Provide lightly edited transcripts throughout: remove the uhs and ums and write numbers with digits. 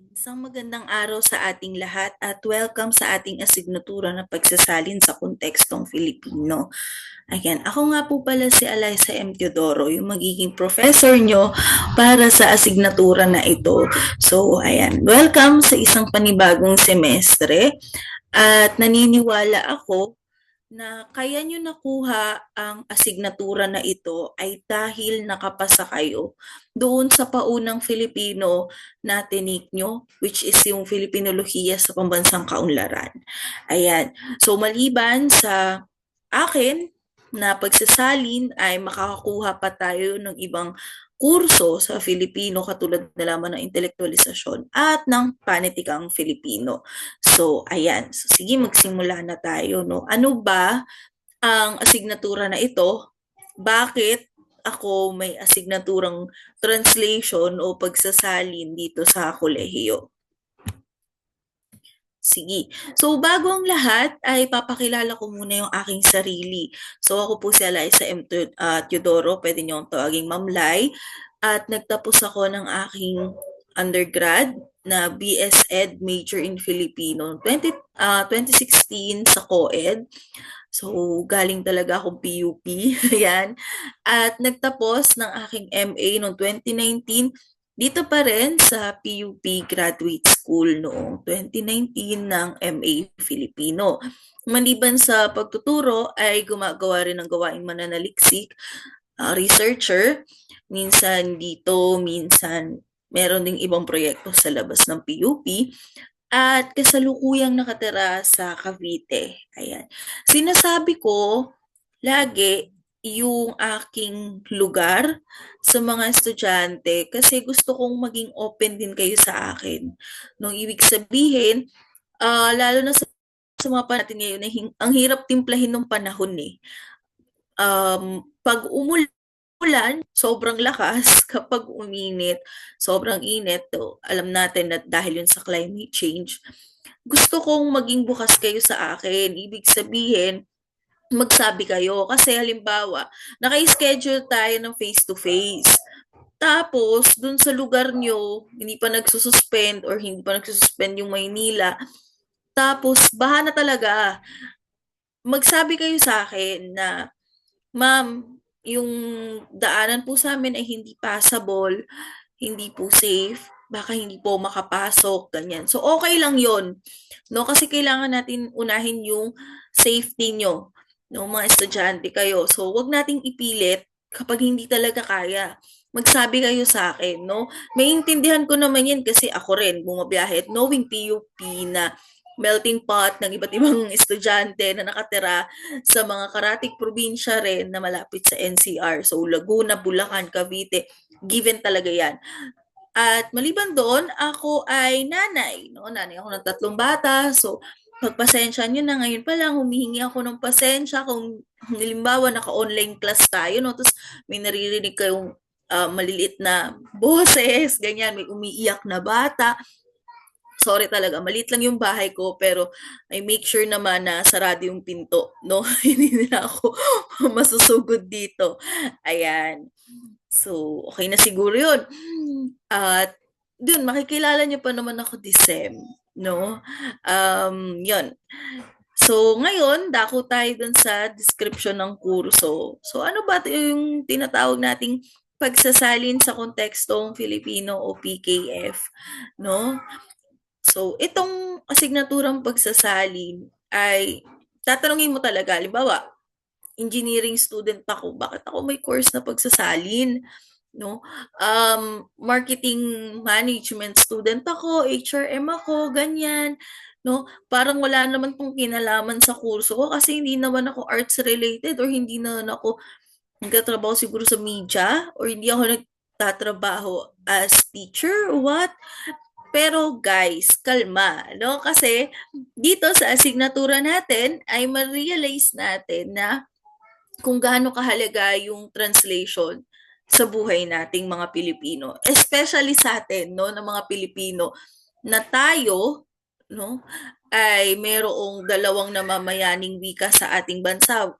Isang magandang araw sa ating lahat at welcome sa ating asignatura na pagsasalin sa kontekstong Filipino. Ayan, ako nga po pala si Eliza M. Teodoro, yung magiging professor nyo para sa asignatura na ito. So, ayan, welcome sa isang panibagong semestre at naniniwala ako na kaya nyo nakuha ang asignatura na ito ay dahil nakapasa kayo doon sa paunang Filipino na tinik nyo, which is yung Filipinoluhiya sa Pambansang Kaunlaran. Ayan. So, maliban sa akin na pagsasalin ay makakakuha pa tayo ng ibang kurso sa Filipino katulad na lamang ng intelektualisasyon at ng panitikang Filipino. So, ayan. So, sige, magsimula na tayo, no? Ano ba ang asignatura na ito? Bakit ako may asignaturang translation o pagsasalin dito sa kolehiyo? Sige. So, bago ang lahat, ay papakilala ko muna yung aking sarili. So, ako po si Eliza M. Teodoro, pwede niyo akong tawaging Ma'am Lai. At nagtapos ako ng aking undergrad na BS Ed major in Filipino 2016 sa COED. So, galing talaga akong PUP. Ayan. At nagtapos ng aking MA noong 2019 dito pa rin sa PUP Graduate School noong 2019 ng MA Filipino. Maliban sa pagtuturo ay gumagawa rin ng gawaing mananaliksik, researcher, minsan dito, minsan meron ding ibang proyekto sa labas ng PUP at kasalukuyang nakatira sa Cavite. Ayan. Sinasabi ko lagi yung aking lugar sa mga estudyante kasi gusto kong maging open din kayo sa akin. Nung ibig sabihin, lalo na sa mga panahon natin ngayon, ang hirap timplahin ng panahon eh. Pag umulan, sobrang lakas. Kapag uminit, sobrang init. So, alam natin na dahil yun sa climate change. Gusto kong maging bukas kayo sa akin. Ibig sabihin, magsabi kayo. Kasi halimbawa, naka-schedule tayo ng face-to-face. Tapos, dun sa lugar nyo, hindi pa nagsususpend or hindi pa nagsususpend yung Maynila. Tapos, baha na talaga. Magsabi kayo sa akin na, Ma'am, yung daanan po sa amin ay hindi passable, hindi po safe, baka hindi po makapasok, ganyan. So, okay lang yon, no? Kasi kailangan natin unahin yung safety nyo, no? Mga estudyante kayo. So, wag nating ipilit kapag hindi talaga kaya. Magsabi kayo sa akin, no? Maintindihan ko naman yan kasi ako rin bumabiyahe at knowing PUP na melting pot ng iba't ibang estudyante na nakatira sa mga karatig probinsya rin na malapit sa NCR. So, Laguna, Bulacan, Cavite, given talaga yan. At maliban doon, ako ay nanay. No? Nanay ako ng 3 bata. So, pagpasensya nyo na ngayon pa lang, humihingi ako ng pasensya kung halimbawa naka-online class tayo, no? Tapos may naririnig kayong maliliit na boses, ganyan, may umiiyak na bata. Sorry talaga, maliit lang yung bahay ko pero I make sure naman na sarado yung pinto, no? Hindi nila ako masusugod dito. Ayan. So, okay na siguro yun. At dun, makikilala niyo pa naman ako this sem, no? Yun. So, ngayon, dako tayo dun sa description ng kurso. So, ano ba yung tinatawag nating pagsasalin sa kontekstong Filipino o PKF, no? So, itong asignaturang pagsasalin ay tatanungin mo talaga, halimbawa, engineering student ako, bakit ako may course na pagsasalin? No? Marketing management student ako, HRM ako, ganyan. No? Parang wala naman pong kinalaman sa kurso ko kasi hindi naman ako arts related or hindi naman ako nagtatrabaho siguro sa media or hindi ako nagtatrabaho as teacher or what. Pero guys, kalma, no? Kasi dito sa asignatura natin ay ma-realize natin na kung gaano kahalaga yung translation sa buhay nating mga Pilipino. Especially sa atin, no, ng mga Pilipino na tayo, no, ay merong dalawang namamayaning wika sa ating bansa,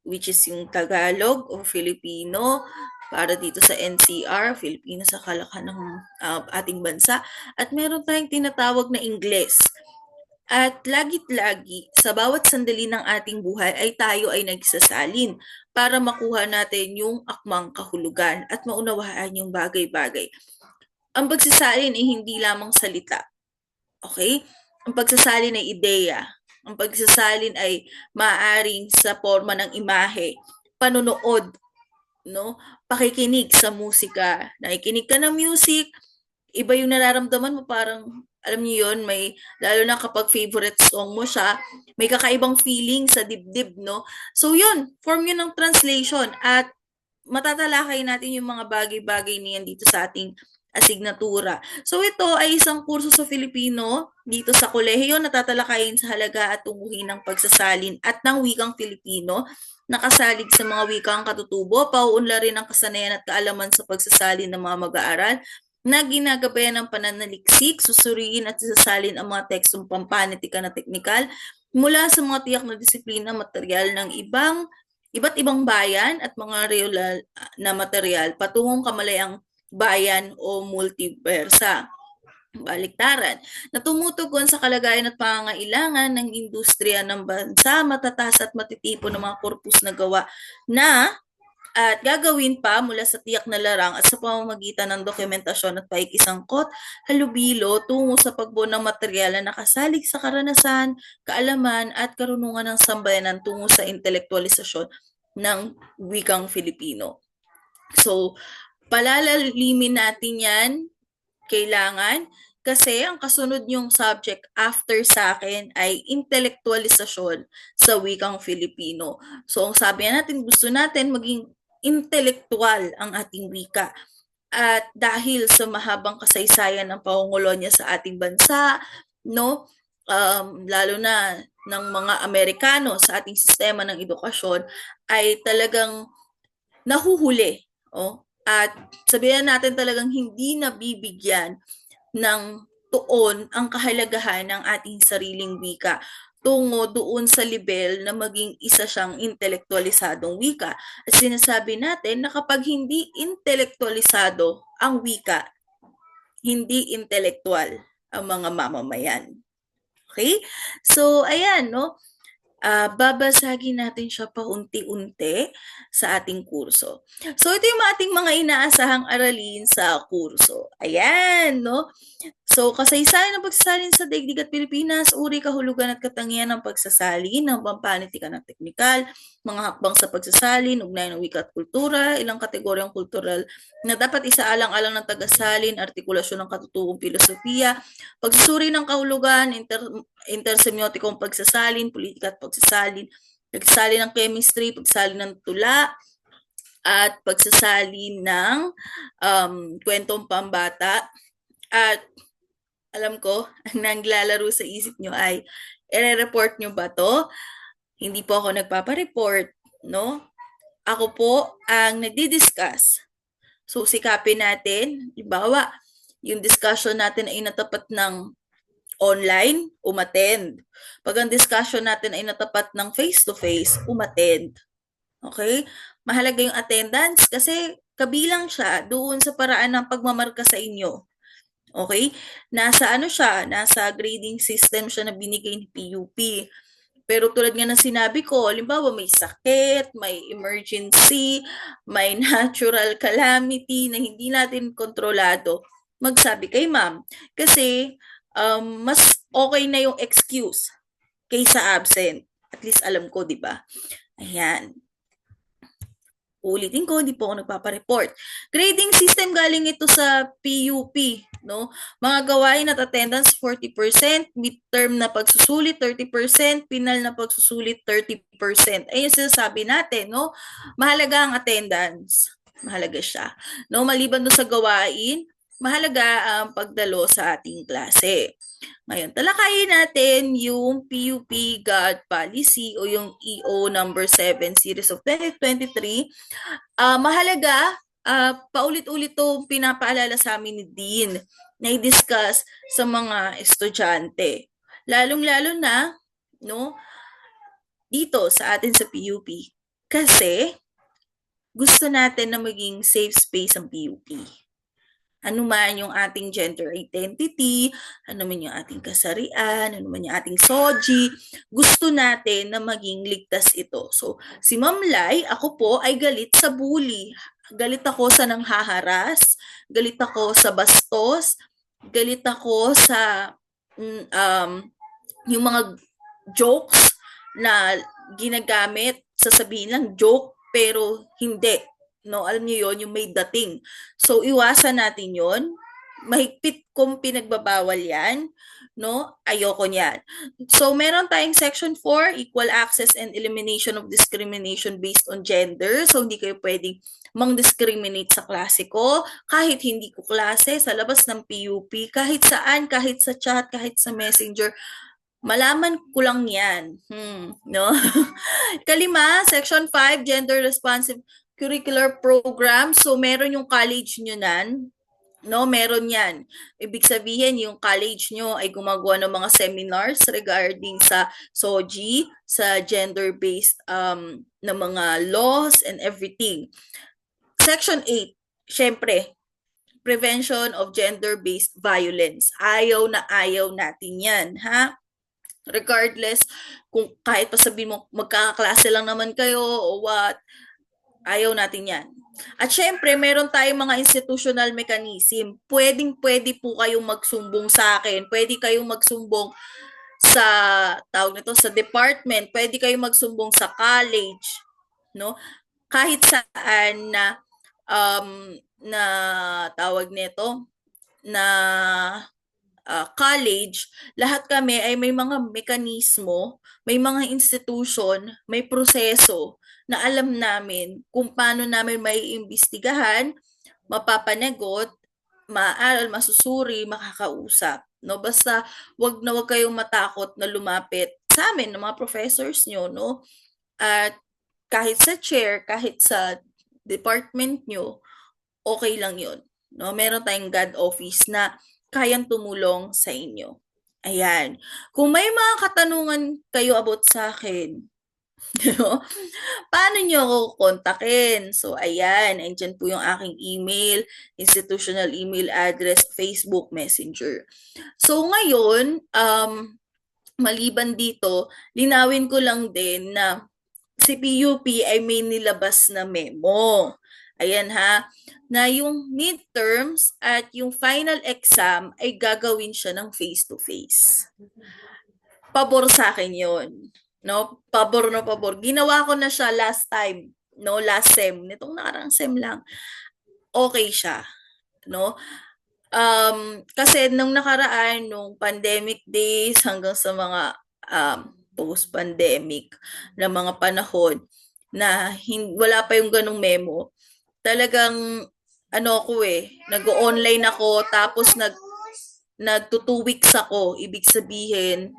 which is yung Tagalog o Filipino, para dito sa NCR, Filipino sa kalakhan ng ating bansa. At meron tayong tinatawag na Ingles. At lagit-lagi, sa bawat sandali ng ating buhay ay tayo ay nagsasalin para makuha natin yung akmang kahulugan at maunawaan yung bagay-bagay. Ang pagsasalin ay hindi lamang salita. Okay? Ang pagsasalin ay ideya. Ang pagsasalin ay maaaring sa forma ng imahe, panonood, no? Pakikinig sa musika. Nakikinig ka ng music, iba yung nararamdaman mo, parang alam niyo yun, may lalo na kapag favorite song mo siya, may kakaibang feeling sa dibdib, no? So yun, form yun ng translation at matatalakay natin yung mga bagay-bagay niyan dito sa ating asignatura. So ito ay isang kurso sa Filipino dito sa kolehiyo na tatalakayin sa halaga at tunguhin ng pagsasalin at ng wikang Filipino, nakasalig sa mga wikang katutubo, pauunlarin ang kasanayan at kaalaman sa pagsasalin ng mga mag-aaral, na ginagabayan ng pananaliksik, susuriin at sasalin ang mga tekstong pampanitika na teknikal mula sa mga tiyak na disiplina, material ng iba't ibang bayan at mga real na material patungong kamalayang bayan o multiversa. Baliktaran, na tumutugon sa kalagayan at pangangailangan ng industriya ng bansa, matatas at matitipon ng mga korpus na gawa na at gagawin pa mula sa tiyak na larang at sa pamamagitan ng dokumentasyon at paikisangkot, halubilo tungo sa pagbuo ng material na nakasalig sa karanasan, kaalaman at karunungan ng sambayanan tungo sa intelektualisasyon ng wikang Filipino. So, palalalimin natin yan, kailangan, kasi ang kasunod yung subject after sa akin ay intelektualisasyon sa wikang Filipino. So, ang sabi natin, gusto natin maging intelektual ang ating wika. At dahil sa mahabang kasaysayan ng pangungolonya sa ating bansa, no, lalo na ng mga Amerikano sa ating sistema ng edukasyon, ay talagang nahuhuli. At sabihin natin talagang hindi nabibigyan ng tuon ang kahalagahan ng ating sariling wika tungo doon sa level na maging isa siyang intelektualisadong wika. At sinasabi natin na kapag hindi intelektualisado ang wika, hindi intelektual ang mga mamamayan. Okay? So, ayan, no? Babasagin natin siya paunti-unti sa ating kurso. So, ito yung ating mga inaasahang aralin sa kurso. Ayan, no? So, kasaysayan ng pagsasalin sa daigdig at Pilipinas, uri, kahulugan at katangian ng pagsasalin, ng pampanitikan ng teknikal, mga hakbang sa pagsasalin, ugnayan ng wika at kultura, ilang kategoryang kultural na dapat isaalang-alang ng tagasalin, artikulasyon ng katutubong filosofiya, pagsusuri ng kahulugan, intersemiotikong pagsasalin, politika at pagsasalin, pagsasalin ng chemistry, pagsasalin ng tula, at pagsasalin ng kwentong pambata. At alam ko, ang naglalaro sa isip nyo ay, i-report nyo ba to? Hindi po ako nagpapareport, no? Ako po ang nagdi-discuss. So, sikapin natin, ibawa, yung discussion natin ay natapat ng online, umattend. Pag ang discussion natin ay natapat ng face-to-face, umattend. Okay? Mahalaga yung attendance kasi kabilang siya doon sa paraan ng pagmamarka sa inyo. Okay? Nasa nasa grading system siya na binigay ni PUP. Pero tulad nga ng sinabi ko, halimbawa may sakit, may emergency, may natural calamity na hindi natin kontrolado, magsabi kay ma'am. Kasi mas okay na yung excuse kaysa absent. At least alam ko, di ba? Ayan. Ulitin ko, hindi po ako nagpapareport. Grading system galing ito sa PUP, no? Mga gawain at attendance 40%, midterm na pagsusulit 30%, final na pagsusulit 30%. Ayun yung sinasabi natin, no? Mahalaga ang attendance. Mahalaga siya. No, maliban doon sa gawain, mahalaga ang pagdalo sa ating klase. Ngayon, talakayin natin yung PUP GOD Policy o yung EO number 7 series of 2023. Mahalaga, paulit-ulit to pinapaalala sa amin ni Dean na i-discuss sa mga estudyante. Lalong-lalo na, no, dito sa atin sa PUP. Kasi, gusto natin na maging safe space ang PUP. Ano man yung ating gender identity, ano man yung ating kasarian, ano man yung ating soji, gusto natin na maging ligtas ito. So, si Ma'am Lai, ako po ay galit sa bully. Galit ako sa nanghaharas, galit ako sa bastos, galit ako sa yung mga jokes na ginagamit, sasabihin lang joke, pero hindi. No, alam niyo yon, yung may dating. So, iwasan natin yon. Mahigpit kong pinagbabawal yan. No? Ayoko niyan. So, meron tayong Section 4, Equal Access and Elimination of Discrimination Based on Gender. So, hindi kayo pwedeng mang-discriminate sa klase ko, kahit hindi ko klase, sa labas ng PUP, kahit saan, kahit sa chat, kahit sa messenger, malaman ko lang yan. No? Kalima, Section 5, Gender Responsive Curricular Program. So, meron yung college nyo nan. No, meron yan. Ibig sabihin, yung college nyo ay gumagawa ng mga seminars regarding sa SOGI, sa gender-based na mga laws and everything. Section 8, syempre, prevention of gender-based violence. Ayaw na ayaw natin yan, ha? Regardless, kung kahit pa sabihin mo, magkakaklase lang naman kayo o what, ayaw natin yan. At syempre, meron tayong mga institutional mechanism. Pwedeng-pwede po kayong magsumbong sa akin. Pwede kayong magsumbong sa, tawag nito, sa department. Pwede kayong magsumbong sa college. No? Kahit saan na tawag nito, na college, lahat kami ay may mga mekanismo, may mga institution, may proseso na alam namin kung paano namin may imbestigahan, mapapanagot, maaaral, masusuri, makakausap. No? Basta wag kayong matakot na lumapit sa amin ng mga professors nyo, no? At kahit sa chair, kahit sa department nyo, okay lang yun. No? Meron tayong God office na kayang tumulong sa inyo. Ayan. Kung may mga katanungan kayo about sa akin, paano nyo ako kontakin? So, ayan. Andyan po yung aking email, institutional email address, Facebook Messenger. So, ngayon, maliban dito, linawin ko lang din na si PUP ay may nilabas na memo. Ayan ha, na yung midterms at yung final exam ay gagawin siya ng face-to-face. Pabor sa akin yun. No? Pabor na pabor. Ginawa ko na siya last time. No? Last sem. Nitong nakarang sem lang. Okay siya. No? Kasi nung nakaraan, nung pandemic days hanggang sa mga post-pandemic na mga panahon na wala pa yung ganong memo, talagang nag-online ako tapos nagto 2 weeks ako. Ibig sabihin,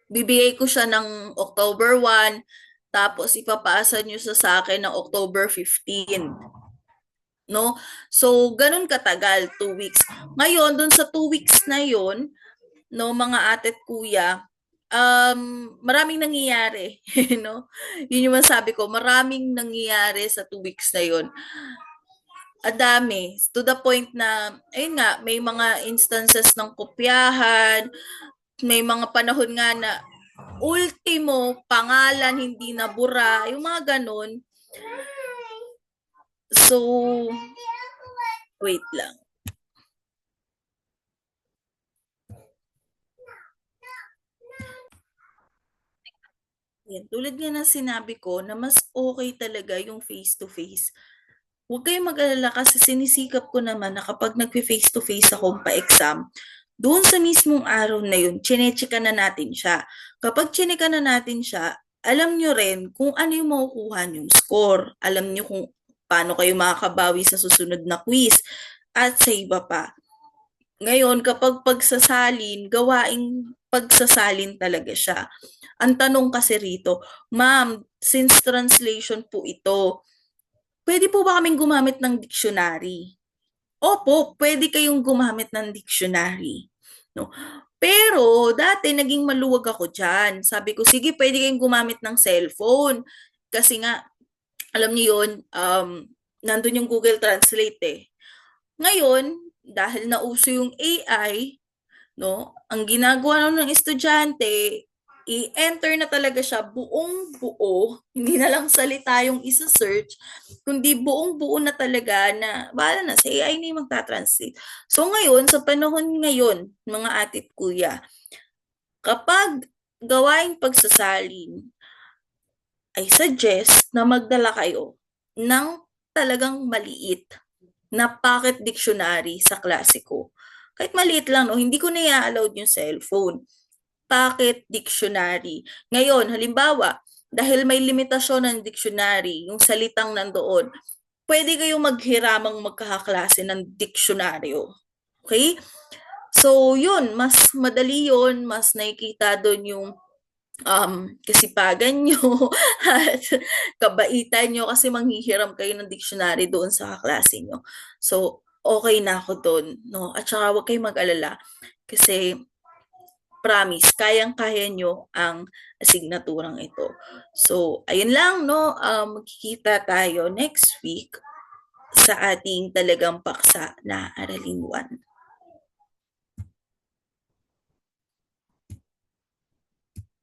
bibigay ko siya ng October 1, tapos ipapaasa nyo sa akin ng October 15. No? So, ganun katagal, 2 weeks. Ngayon, dun sa 2 weeks na yon, no, mga atet kuya, maraming nangyayari, no? Yun yung masabi ko, maraming nangyayari sa 2 weeks na yon. Adami, to the point na, ayun nga, may mga instances ng kopyahan, may mga panahon nga na ultimo, pangalan, hindi nabura, yung mga ganun. So, wait lang. Yan, tulad nga ng sinabi ko na mas okay talaga yung face-to-face. Huwag kayong mag-alala kasi sinisikap ko naman na kapag nag-face-to-face akong pa-exam, doon sa mismong araw na yun, chinechika na natin siya. Kapag chinika na natin siya, alam nyo rin kung ano yung makukuha yung score. Alam nyo kung paano kayo makakabawi sa susunod na quiz at sa iba pa. Ngayon, kapag pagsasalin, gawaing pagsasalin talaga siya. Ang tanong kasi rito, ma'am, since translation po ito, pwede po ba kaming gumamit ng dictionary? Opo, pwede kayong gumamit ng dictionary. No? Pero, dati naging maluwag ako dyan. Sabi ko, sige, pwede kayong gumamit ng cellphone. Kasi nga, Alam niyo yun, nandun yung Google Translate eh. Ngayon, dahil nauso yung AI, no, ang ginagawa ng estudyante, i-enter na talaga siya buong buo, hindi na lang salita yung isa-search, kundi buong buo na talaga na, bahala na, sa AI na yung magta-translate. So ngayon, sa panahon ngayon, mga atit kuya, kapag gawaing pagsasalin, I suggest na magdala kayo ng talagang maliit na pocket dictionary sa klase ko. Kahit maliit lang, no? Hindi ko na i-allowed yung cellphone. Pocket dictionary. Ngayon, halimbawa, dahil may limitasyon ng dictionary, yung salitang nandoon, pwede kayong maghiramang magkakaklase ng diksyonaryo. Okay? So, yun, mas madali yun, mas nakikita doon yung kasipagan nyo at kabaitan nyo kasi manghihiram kayo ng dictionary doon sa kaklase nyo. So, okay na ako doon, no? At saka huwag kayong mag-alala kasi promise, kayang-kaya nyo ang asignaturang ito. So, ayun lang, no? Magkikita tayo next week sa ating talagang paksa na Aralin 1.